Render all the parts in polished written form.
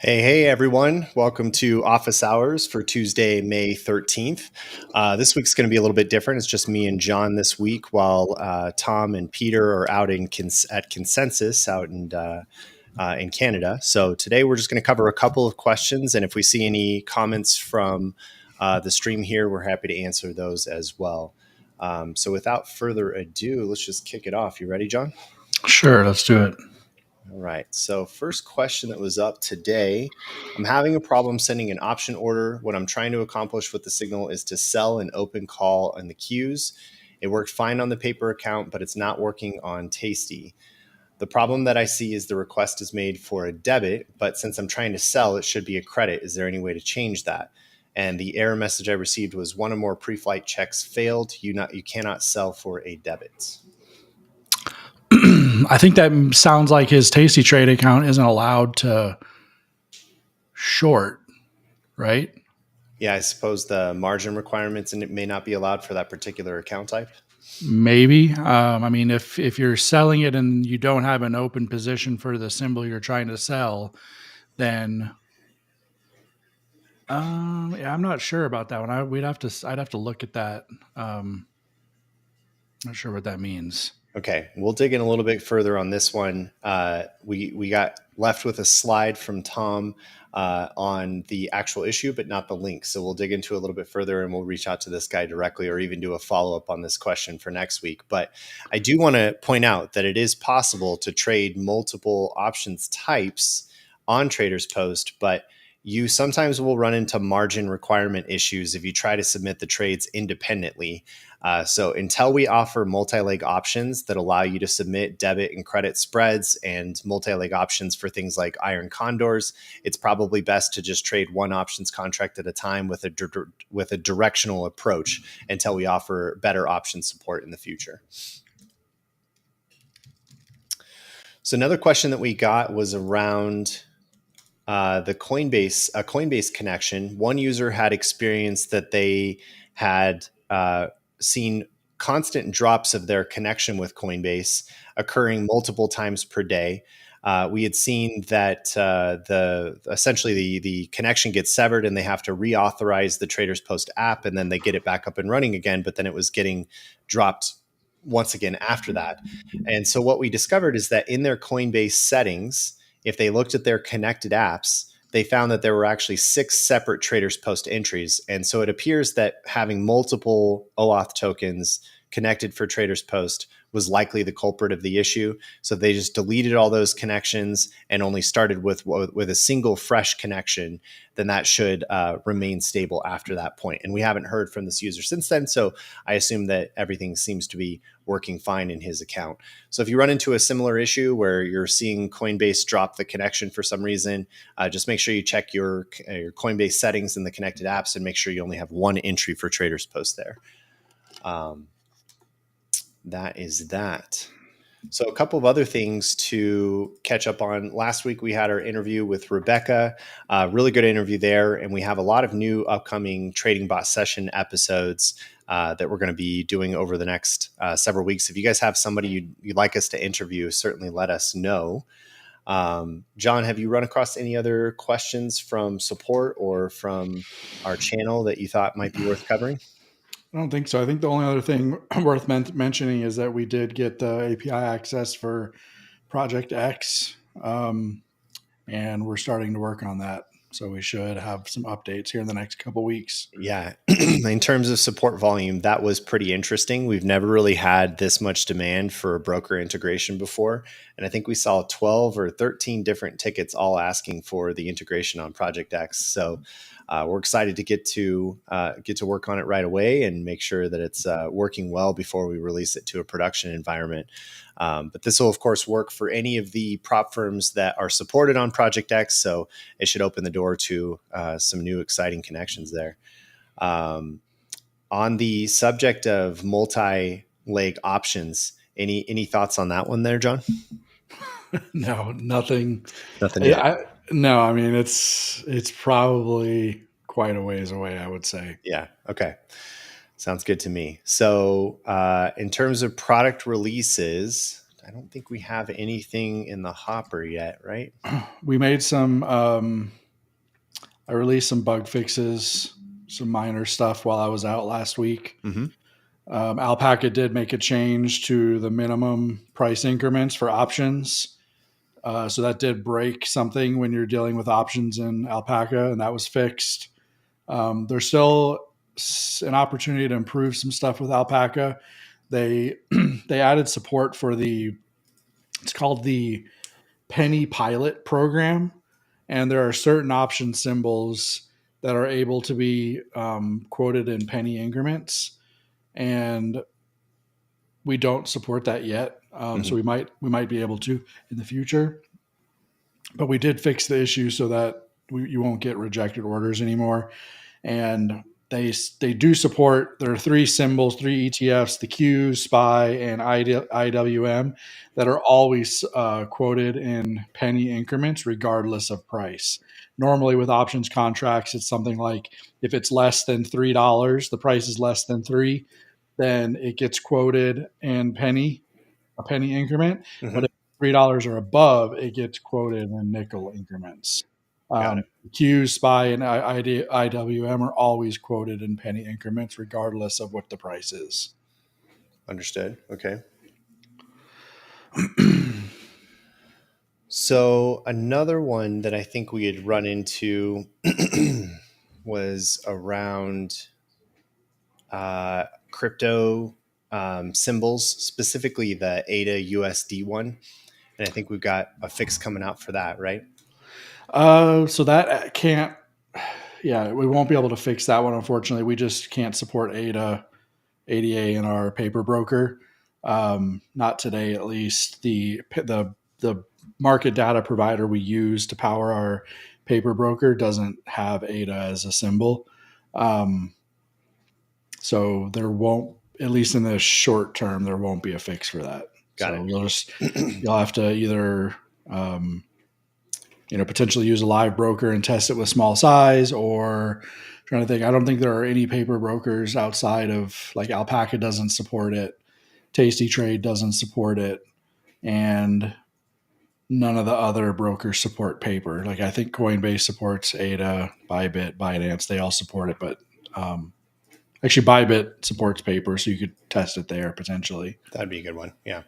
Hey, everyone. Welcome to Office Hours for Tuesday, May 13th. This week's going to be a little bit different. It's just me and John this week while Tom and Peter are out at Consensus out in Canada. So today we're just going to cover a couple of questions. And if we see any comments from the stream here, we're happy to answer those as well. So without further ado, let's just kick it off. You ready, John? Sure, let's do it. All right. So first question that was up today, I'm having a problem sending an option order. What I'm trying to accomplish with the signal is to sell an open call in the queues. It worked fine on the paper account, but it's not working on Tasty. The problem that I see is the request is made for a debit, but since I'm trying to sell, it should be a credit. Is there any way to change that? And the error message I received was one or more pre-flight checks failed. You cannot sell for a debit. I think that sounds like his Tasty Trade account isn't allowed to short, right? Yeah, I suppose the margin requirements and it may not be allowed for that particular account type. Maybe. I mean, if you're selling it and you don't have an open position for the symbol you're trying to sell, then yeah, I'm not sure about that one. I'd have to look at that. Not sure what that means. Okay, we'll dig in a little bit further on this one. We got left with a slide from Tom on the actual issue, but not the link. So we'll dig into a little bit further and we'll reach out to this guy directly or even do a follow-up on this question for next week. But I do want to point out that it is possible to trade multiple options types on TradersPost, but you sometimes will run into margin requirement issues if you try to submit the trades independently. So until we offer multi-leg options that allow you to submit debit and credit spreads and multi-leg options for things like iron condors, it's probably best to just trade one options contract at a time with a directional approach until we offer better option support in the future. So another question that we got was around the Coinbase connection. One user had experienced that they had seen constant drops of their connection with Coinbase occurring multiple times per day. We had seen that essentially the connection gets severed and they have to reauthorize the TradersPost app and then they get it back up and running again, but then it was getting dropped once again after that. And so what we discovered is that in their Coinbase settings, if they looked at their connected apps, they found that there were actually 6 separate TradersPost entries. And so it appears that having multiple OAuth tokens connected for TradersPost was likely the culprit of the issue. So they just deleted all those connections and only started with a single fresh connection. Then that should remain stable after that point. And we haven't heard from this user since then. So I assume that everything seems to be working fine in his account. So if you run into a similar issue where you're seeing Coinbase drop the connection for some reason, just make sure you check your Coinbase settings in the connected apps and make sure you only have one entry for TradersPost there. That is that. So a couple of other things to catch up on. Last week, we had our interview with Rebecca, really good interview there. And we have a lot of new upcoming Trading Bot Session episodes that we're going to be doing over the next several weeks. If you guys have somebody you'd like us to interview, certainly let us know. John, have you run across any other questions from support or from our channel that you thought might be worth covering? I don't think so. I think the only other thing worth mentioning is that we did get API access for Project X, and we're starting to work on that. So we should have some updates here in the next couple of weeks. Yeah. In terms of support volume, that was pretty interesting. We've never really had this much demand for a broker integration before. And I think we saw 12 or 13 different tickets all asking for the integration on Project X. So we're excited to get to work on it right away and make sure that it's working well before we release it to a production environment. But this will, of course, work for any of the prop firms that are supported on Project X. So it should open the door to some new exciting connections there. On the subject of multi-leg options, any thoughts on that one there, John? No, nothing. Nothing yet. No, I mean, it's probably quite a ways away, I would say. Yeah. Okay. Sounds good to me. So in terms of product releases, I don't think we have anything in the hopper yet, right? We made some, I released some bug fixes, some minor stuff while I was out last week. Mm-hmm. Alpaca did make a change to the minimum price increments for options. So that did break something when you're dealing with options in Alpaca, and that was fixed. There's still an opportunity to improve some stuff with Alpaca. They they added support for it's called the Penny Pilot program, and there are certain option symbols that are able to be quoted in penny increments, and we don't support that yet. So we might be able to in the future, but we did fix the issue so that you won't get rejected orders anymore. And they do support. There are three symbols, three ETFs: the Q, SPY, and IWM, that are always quoted in penny increments, regardless of price. Normally, with options contracts, it's something like if it's less than $3, the price is less than $3, then it gets quoted in a penny increment. Mm-hmm. But if $3 or above, it gets quoted in nickel increments. Got it. Q, SPY, and IWM are always quoted in penny increments, regardless of what the price is. Understood. Okay. So another one that I think we had run into was around crypto symbols, specifically the ADA USD one. And I think we've got a fix coming out for that, right? So that can't, yeah, we won't be able to fix that one. Unfortunately, we just can't support ADA in our paper broker. Not today, at least. The market data provider we use to power our paper broker doesn't have ADA as a symbol. So there won't, at least in the short term, there won't be a fix for that. Got it. You'll have to either potentially use a live broker and test it with small size, or trying to think. I don't think there are any paper brokers outside of, like, Alpaca doesn't support it, Tasty Trade doesn't support it, and none of the other brokers support paper. Like, I think Coinbase supports ADA, Bybit, Binance, they all support it, but actually Bybit supports paper, so you could test it there potentially. That'd be a good one. Yeah.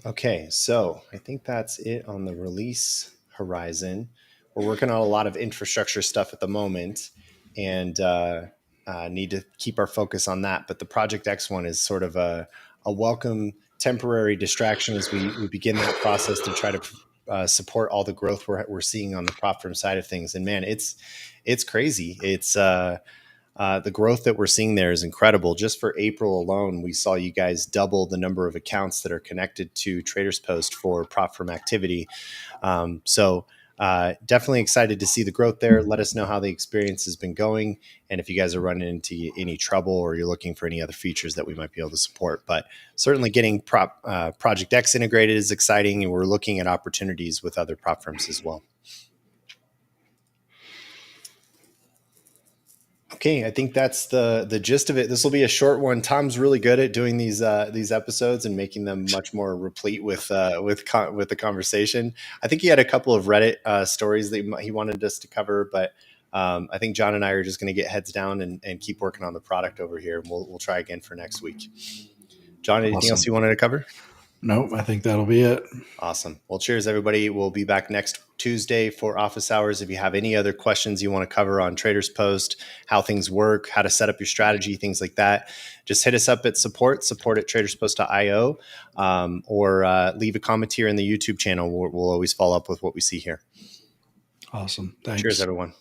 Okay, so I think that's it on the release horizon. We're working on a lot of infrastructure stuff at the moment, and need to keep our focus on that. But the Project X one is sort of a welcome temporary distraction as we begin that process to try to support all the growth we're seeing on the prop firm side of things. And man, it's crazy. It's the growth that we're seeing there is incredible. Just for April alone, we saw you guys double the number of accounts that are connected to TradersPost for prop firm activity. So definitely excited to see the growth there. Let us know how the experience has been going, and if you guys are running into any trouble or you're looking for any other features that we might be able to support. But certainly getting Project X integrated is exciting, and we're looking at opportunities with other prop firms as well. Okay, I think that's the gist of it. This will be a short one. Tom's really good at doing these episodes and making them much more replete with the conversation. I think he had a couple of Reddit stories that he wanted us to cover, but I think John and I are just going to get heads down and keep working on the product over here. And we'll try again for next week. John, anything else you wanted to cover? Nope, I think that'll be it. Awesome. Well, cheers, everybody. We'll be back next Tuesday for office hours. If you have any other questions you want to cover on TradersPost, how things work, how to set up your strategy, things like that, just hit us up at support at traderspost.io, or leave a comment here in the YouTube channel. We'll always follow up with what we see here. Awesome. Thanks. Cheers, everyone.